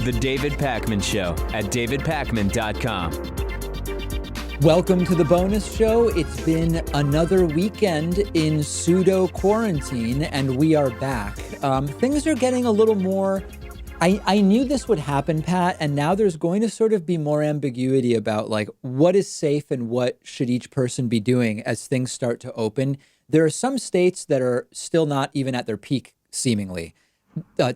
The David Pakman Show at davidpakman.com. Welcome to the bonus show. It's been another weekend in pseudo quarantine, and we are back. Things are getting a little more. I knew this would happen, Pat, and now there's going to sort of be more ambiguity about like what is safe and what should each person be doing as things start to open. There are some states that are still not even at their peak, seemingly.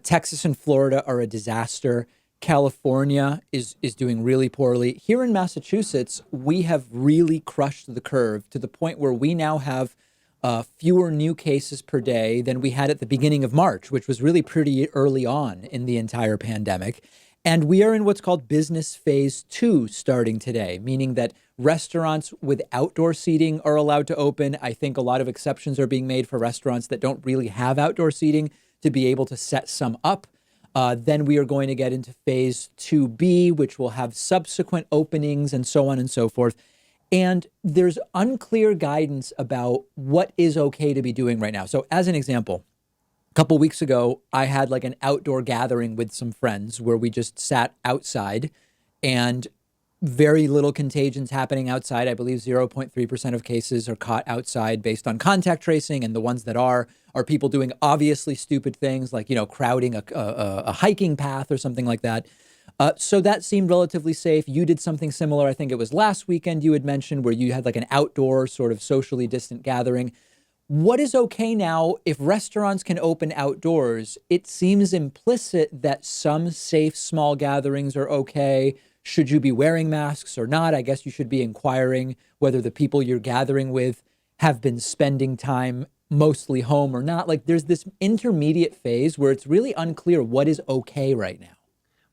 Texas and Florida are a disaster. California is doing really poorly. Here in Massachusetts, we have really crushed the curve to the point where we now have fewer new cases per day than we had at the beginning of March, which was really pretty early on in the entire pandemic. And we are in what's called business phase 2 starting today, meaning that restaurants with outdoor seating are allowed to open. I think a lot of exceptions are being made for restaurants that don't really have outdoor seating to be able to set some up. Then we are going to get into phase 2B, which will have subsequent openings and so on and so forth. And there's unclear guidance about what is okay to be doing right now. So as an example, a couple weeks ago, I had like an outdoor gathering with some friends where we just sat outside and very little contagions happening outside. I believe 0.3% of cases are caught outside based on contact tracing. And the ones that are people doing obviously stupid things like, crowding a hiking path or something like that. So that seemed relatively safe. You did something similar. I think it was last weekend you had mentioned where you had like an outdoor sort of socially distant gathering. What is okay now if restaurants can open outdoors? It seems implicit that some safe small gatherings are okay. Should you be wearing masks or not? I guess you should be inquiring whether the people you're gathering with have been spending time mostly home or not. Like there's this intermediate phase where it's really unclear what is okay right now.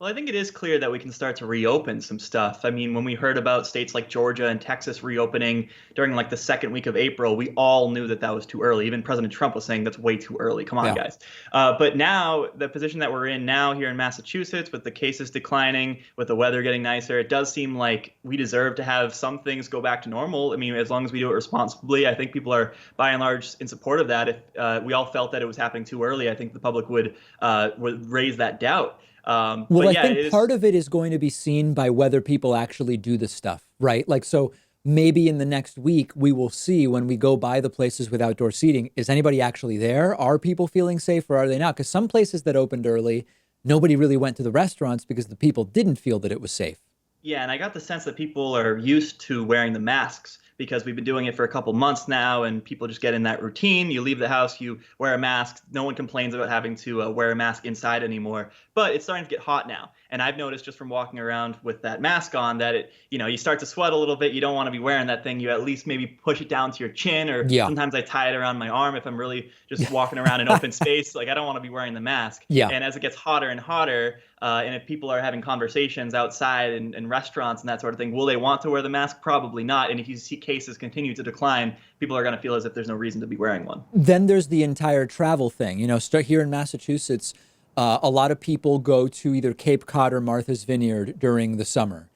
Well, I think it is clear that we can start to reopen some stuff. I mean, when we heard about states like Georgia and Texas reopening during like the second week of April, we all knew that that was too early. Even President Trump was saying that's way too early. Come on, guys. But now the position that we're in now here in Massachusetts with the cases declining, with the weather getting nicer, it does seem like we deserve to have some things go back to normal. I mean, as long as we do it responsibly, I think people are by and large in support of that. If we all felt that it was happening too early, I think the public would raise that doubt. Well, I think part of it is going to be seen by whether people actually do this stuff, right? Like, so maybe in the next week, we will see when we go by the places with outdoor seating, is anybody actually there? Are people feeling safe or are they not? Because some places that opened early, nobody really went to the restaurants because the people didn't feel that it was safe. Yeah, and I got the sense that people are used to wearing the masks because we've been doing it for a couple months now and people just get in that routine. You leave the house, you wear a mask. No one complains about having to wear a mask inside anymore. But it's starting to get hot now. And I've noticed just from walking around with that mask on that it, you start to sweat a little bit. You don't want to be wearing that thing. You at least maybe push it down to your chin, or sometimes I tie it around my arm if I'm really just walking around in open space. Like I don't want to be wearing the mask. And as it gets hotter and hotter, and if people are having conversations outside in restaurants and that sort of thing, will they want to wear the mask? Probably not. And if you see cases continue to decline, people are going to feel as if there's no reason to be wearing one. Then there's the entire travel thing. Start here in Massachusetts. A lot of people go to either Cape Cod or Martha's Vineyard during the summer.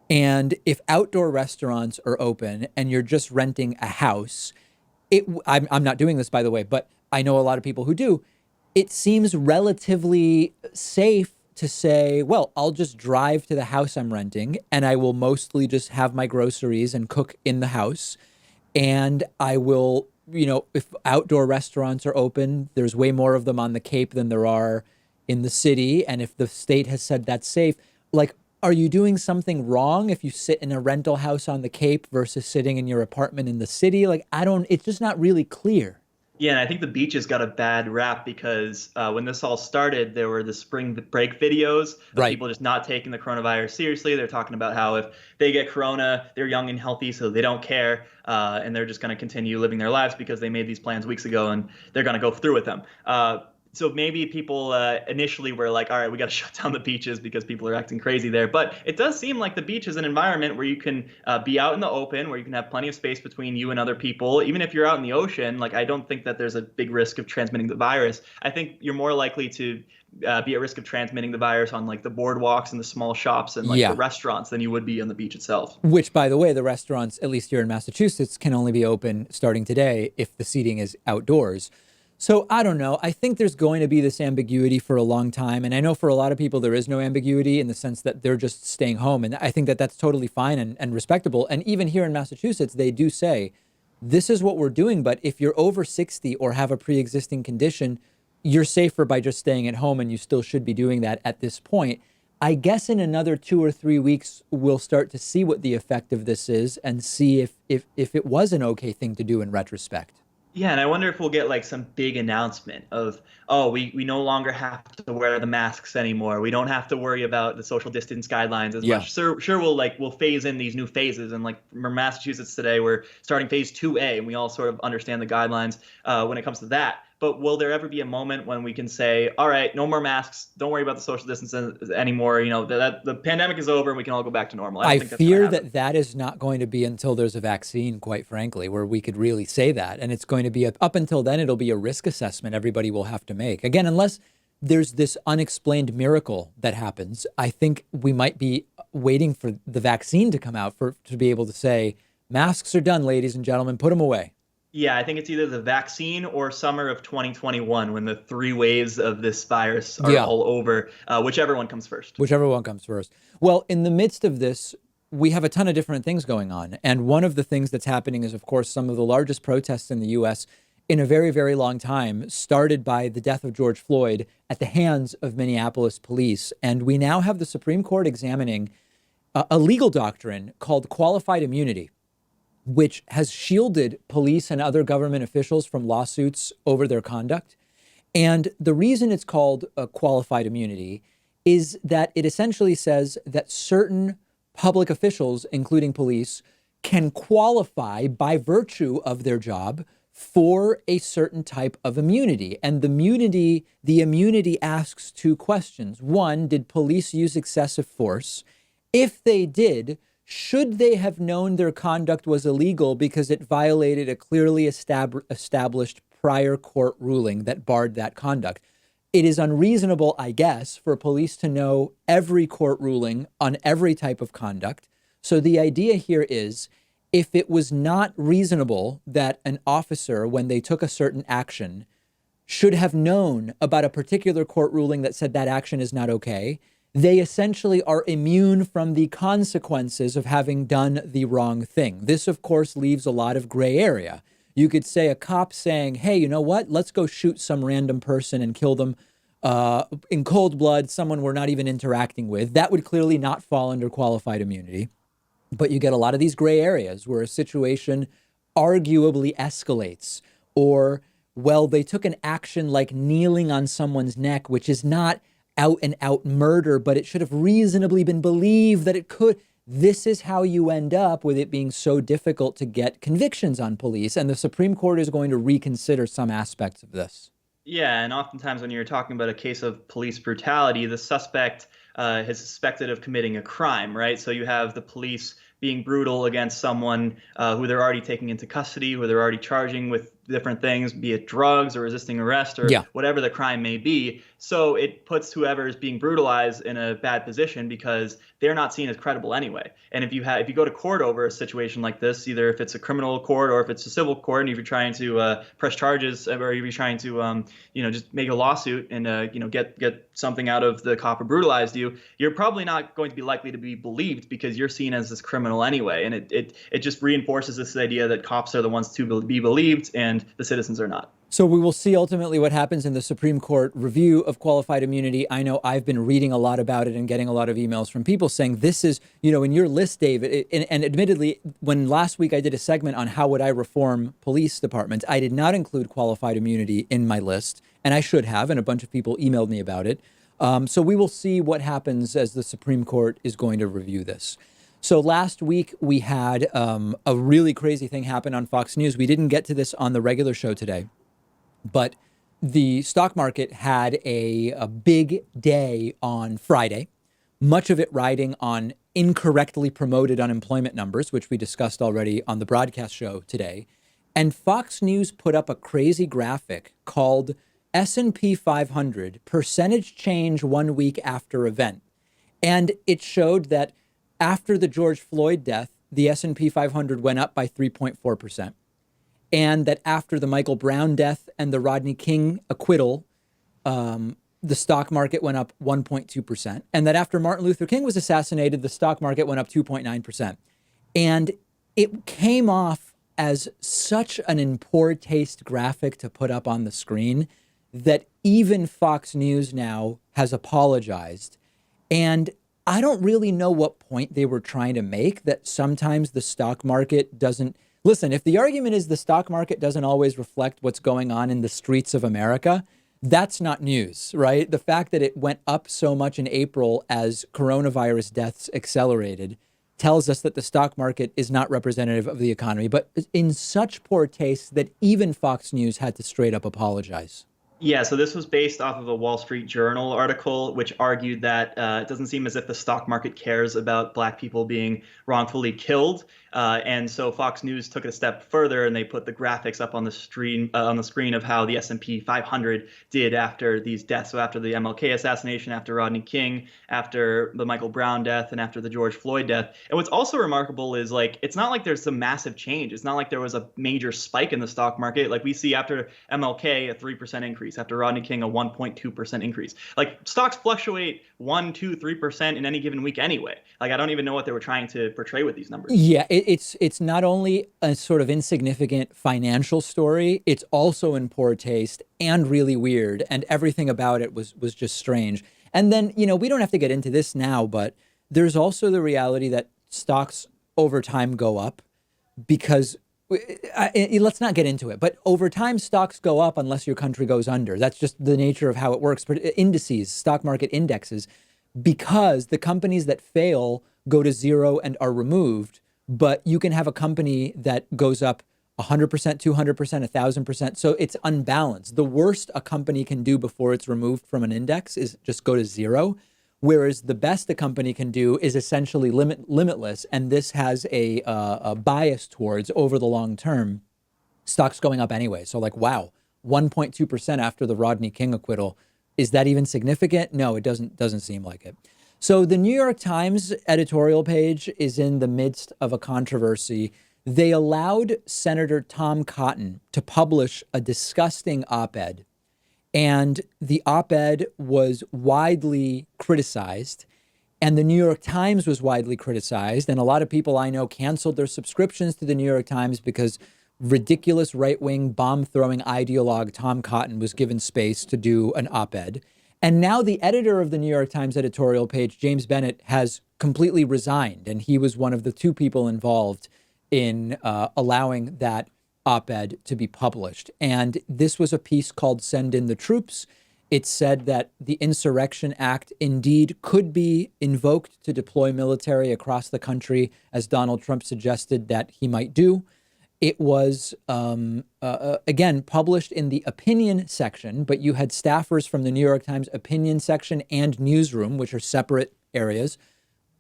And if outdoor restaurants are open and you're just renting a house, I'm not doing this, by the way, but I know a lot of people who do. It seems relatively safe to say, well, I'll just drive to the house I'm renting and I will mostly just have my groceries and cook in the house. And I will, if outdoor restaurants are open, there's way more of them on the Cape than there are in the city. And if the state has said that's safe, like, are you doing something wrong if you sit in a rental house on the Cape versus sitting in your apartment in the city? Like, it's just not really clear. Yeah, and I think the beaches got a bad rap because when this all started, there were the spring break videos of people just not taking the coronavirus seriously. They're talking about how if they get corona, they're young and healthy, so they don't care, and they're just going to continue living their lives because they made these plans weeks ago and they're going to go through with them. So maybe people initially were like, all right, we got to shut down the beaches because people are acting crazy there. But it does seem like the beach is an environment where you can be out in the open, where you can have plenty of space between you and other people. Even if you're out in the ocean, like I don't think that there's a big risk of transmitting the virus. I think you're more likely to be at risk of transmitting the virus on like the boardwalks and the small shops and like the restaurants than you would be on the beach itself. Which, by the way, the restaurants, at least here in Massachusetts, can only be open starting today if the seating is outdoors. So I don't know. I think there's going to be this ambiguity for a long time. And I know for a lot of people, there is no ambiguity in the sense that they're just staying home. And I think that that's totally fine and respectable. And even here in Massachusetts, they do say, this is what we're doing. But if you're over 60 or have a pre-existing condition, you're safer by just staying at home, and you still should be doing that at this point. I guess in another 2 or 3 weeks, we'll start to see what the effect of this is and see if it was an okay thing to do in retrospect. Yeah, and I wonder if we'll get like some big announcement of, oh, we no longer have to wear the masks anymore. We don't have to worry about the social distance guidelines as much. Sure, we'll phase in these new phases, and like for Massachusetts today, we're starting phase 2A, and we all sort of understand the guidelines when it comes to that. But will there ever be a moment when we can say, all right, no more masks, don't worry about the social distance anymore, that the pandemic is over and we can all go back to normal? I fear that is not going to be until there's a vaccine, quite frankly, where we could really say that. And it's going to be, up until then, it'll be a risk assessment everybody will have to make. Again, unless there's this unexplained miracle that happens, I think we might be waiting for the vaccine to come out to be able to say, masks are done, ladies and gentlemen, put them away. Yeah, I think it's either the vaccine or summer of 2021 when the 3 waves of this virus are all over, whichever one comes first. Whichever one comes first. Well, in the midst of this, we have a ton of different things going on. And one of the things that's happening is, of course, some of the largest protests in the U.S. in a very, very long time, started by the death of George Floyd at the hands of Minneapolis police. And we now have the Supreme Court examining a legal doctrine called qualified immunity, which has shielded police and other government officials from lawsuits over their conduct. And the reason it's called a qualified immunity is that it essentially says that certain public officials, including police, can qualify by virtue of their job for a certain type of immunity. And the immunity asks 2 questions. 1, did police use excessive force? If they did, should they have known their conduct was illegal because it violated a clearly established prior court ruling that barred that conduct? It is unreasonable, I guess, for police to know every court ruling on every type of conduct. So the idea here is, if it was not reasonable that an officer, when they took a certain action, should have known about a particular court ruling that said that action is not okay, they essentially are immune from the consequences of having done the wrong thing. This, of course, leaves a lot of gray area. You could say a cop saying, hey, you know what? Let's go shoot some random person and kill them in cold blood, someone we're not even interacting with. That would clearly not fall under qualified immunity. But you get a lot of these gray areas where a situation arguably escalates, or, well, they took an action like kneeling on someone's neck, which is not out and out murder, but it should have reasonably been believed that it could. This is how you end up with it being so difficult to get convictions on police. And the Supreme Court is going to reconsider some aspects of this. Yeah, and oftentimes when you're talking about a case of police brutality, the suspect is suspected of committing a crime, right? So you have the police being brutal against someone who they're already taking into custody, who they're already charging with different things, be it drugs or resisting arrest or whatever the crime may be. So it puts whoever is being brutalized in a bad position because they're not seen as credible anyway. And if you go to court over a situation like this, either if it's a criminal court or if it's a civil court, and if you're trying to press charges, or if you're trying to just make a lawsuit and get something out of the cop who brutalized you, you're probably not going to be likely to be believed because you're seen as this criminal anyway. And it just reinforces this idea that cops are the ones to be believed and the citizens are not. So we will see ultimately what happens in the Supreme Court review of qualified immunity. I know I've been reading a lot about it and getting a lot of emails from people saying this is, in your list, David, and admittedly, when last week I did a segment on how would I reform police departments, I did not include qualified immunity in my list, and I should have, and a bunch of people emailed me about it. So we will see what happens as the Supreme Court is going to review this. So last week we had a really crazy thing happen on Fox News. We didn't get to this on the regular show today, but the stock market had a big day on Friday, much of it riding on incorrectly promoted unemployment numbers, which we discussed already on the broadcast show today. And Fox News put up a crazy graphic called S&P 500 percentage change 1 week after event. And it showed that after the George Floyd death, the S&P 500 went up by 3.4%. and that after the Michael Brown death and the Rodney King acquittal, the stock market went up 1.2%, and that after Martin Luther King was assassinated, the stock market went up 2.9%. And it came off as such an in poor taste graphic to put up on the screen that even Fox News now has apologized. And I don't really know what point they were trying to make, that sometimes the stock market doesn't. Listen, if the argument is the stock market doesn't always reflect what's going on in the streets of America, that's not news, right? The fact that it went up so much in April as coronavirus deaths accelerated tells us that the stock market is not representative of the economy, but in such poor taste that even Fox News had to straight up apologize. Yeah, so this was based off of a Wall Street Journal article, which argued that it doesn't seem as if the stock market cares about Black people being wrongfully killed. And so Fox News took it a step further, and they put the graphics up on the screen of how the S&P 500 did after these deaths. So after the MLK assassination, after Rodney King, after the Michael Brown death, and after the George Floyd death. And what's also remarkable is, like, it's not like there's some massive change. It's not like there was a major spike in the stock market. Like we see after MLK, a 3% increase. After Rodney King, a 1.2% increase. Like, stocks fluctuate 1, 2, 3% in any given week anyway. Like, I don't even know what they were trying to portray with these numbers. Yeah, it's not only a sort of insignificant financial story, it's also in poor taste and really weird, and everything about it was just strange. And then, we don't have to get into this now, but there's also the reality that stocks over time go up because let's not get into it, but over time, stocks go up unless your country goes under. That's just the nature of how it works. But indices, stock market indexes, because the companies that fail go to zero and are removed. But you can have a company that goes up 100%, 200%, 1,000%. So it's unbalanced. The worst a company can do before it's removed from an index is just go to zero. Whereas the best a company can do is essentially limitless. And this has a bias towards, over the long term, stocks going up anyway. So like, wow, 1.2% after the Rodney King acquittal. Is that even significant? No, it doesn't seem like it. So the New York Times editorial page is in the midst of a controversy. They allowed Senator Tom Cotton to publish a disgusting op-ed. And the op-ed was widely criticized, and the New York Times was widely criticized. And a lot of people I know canceled their subscriptions to the New York Times because ridiculous right-wing bomb-throwing ideologue Tom Cotton was given space to do an op-ed. And now the editor of the New York Times editorial page, James Bennett, has completely resigned. And he was one of the two people involved in allowing that op-ed to be published. And this was a piece called Send in the Troops. It said that the Insurrection Act indeed could be invoked to deploy military across the country, as Donald Trump suggested that he might do. It was, again, published in the opinion section, but you had staffers from the New York Times opinion section and newsroom, which are separate areas,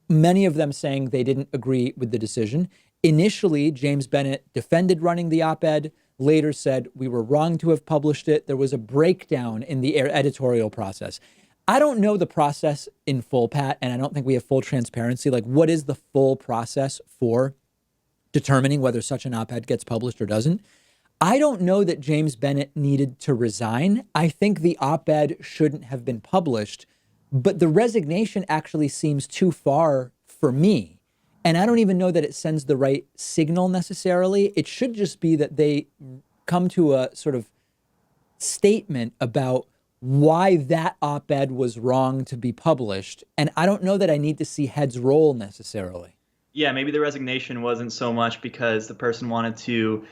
many of them saying they didn't agree with the decision. Initially, James Bennett defended running the op-ed, later said we were wrong to have published it. There was a breakdown in the editorial process. I don't know the process in full, Pat, and I don't think we have full transparency. Like, what is the full process for determining whether such an op-ed gets published or doesn't? I don't know that James Bennett needed to resign. I think the op-ed shouldn't have been published, but the resignation actually seems too far for me. And I don't even know that it sends the right signal necessarily. It should just be that they come to a sort of statement about why that op-ed was wrong to be published. And I don't know that I need to see heads roll necessarily. Yeah, maybe the resignation wasn't so much because the person wanted to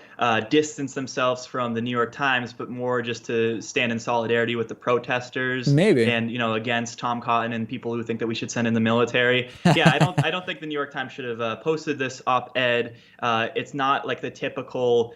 distance themselves from the New York Times, but more just to stand in solidarity with the protesters. Maybe. And, against Tom Cotton and people who think that we should send in the military. Yeah, I don't think the New York Times should have posted this op-ed. It's not like the typical.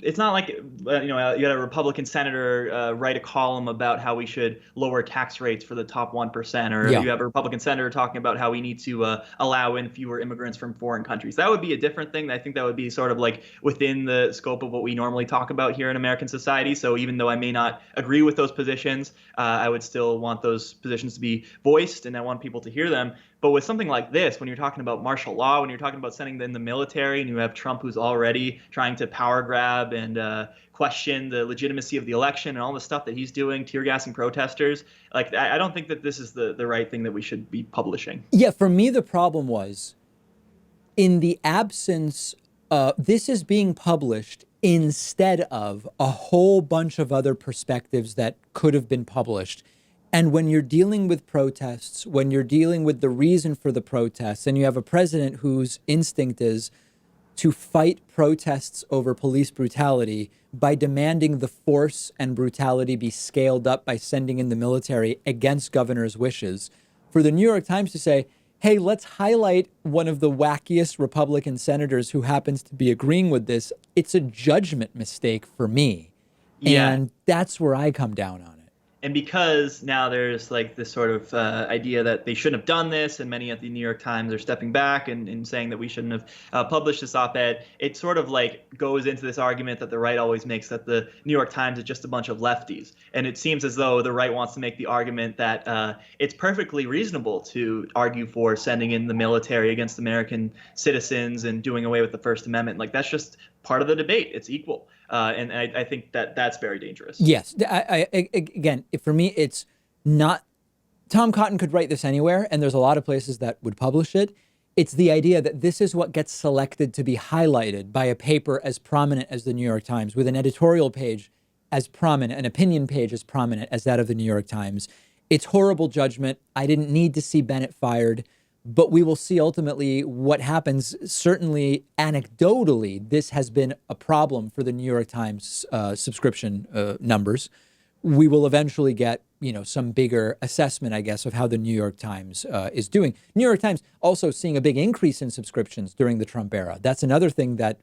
It's not like, you had a Republican senator write a column about how we should lower tax rates for the top 1%, or you have a Republican senator talking about how we need to allow in fewer immigrants from foreign countries. That would be a different thing. I think that would be sort of like within the scope of what we normally talk about here in American society. So even though I may not agree with those positions, I would still want those positions to be voiced, and I want people to hear them. But with something like this, when you're talking about martial law, when you're talking about sending in the military, and you have Trump who's already trying to power grab and question the legitimacy of the election and all the stuff that he's doing, tear gassing protesters, like I don't think that this is the right thing that we should be publishing. Yeah, for me, the problem was in the absence, this is being published instead of a whole bunch of other perspectives that could have been published. And when you're dealing with protests, when you're dealing with the reason for the protests, and you have a president whose instinct is to fight protests over police brutality by demanding the force and brutality be scaled up by sending in the military against governor's wishes, for the New York Times to say, hey, let's highlight one of the wackiest Republican senators who happens to be agreeing with this, it's a judgment mistake for me. Yeah. And that's where I come down on it. And because now there's like this sort of idea that they shouldn't have done this, and many at the New York Times are stepping back and saying that we shouldn't have published this op-ed, it sort of like goes into this argument that the right always makes, that the New York Times is just a bunch of lefties. And it seems as though the right wants to make the argument that it's perfectly reasonable to argue for sending in the military against American citizens and doing away with the First Amendment. Like, that's just part of the debate. It's equal. And I think that that's very dangerous. Yes. Again, for me, it's not. Tom Cotton could write this anywhere, and there's a lot of places that would publish it. It's the idea that this is what gets selected to be highlighted by a paper as prominent as the New York Times, with an editorial page as prominent, an opinion page as prominent as that of the New York Times. It's horrible judgment. I didn't need to see Bennett fired. But we will see ultimately what happens. Certainly, anecdotally, this has been a problem for the New York Times subscription numbers. We will eventually get, some bigger assessment, I guess, of how the New York Times is doing. New York Times also seeing a big increase in subscriptions during the Trump era. That's another thing that,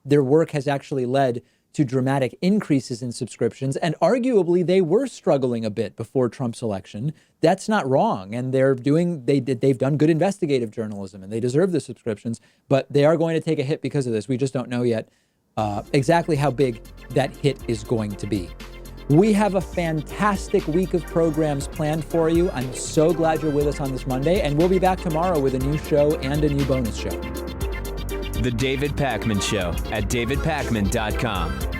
their work has actually led to dramatic increases in subscriptions, and arguably they were struggling a bit before Trump's election. That's not wrong, and they've done good investigative journalism, and they deserve the subscriptions, but they are going to take a hit because of this. We just don't know yet exactly how big that hit is going to be. We have a fantastic week of programs planned for you. I'm so glad you're with us on this Monday, and we'll be back tomorrow with a new show and a new bonus show. The David Pakman Show at davidpakman.com.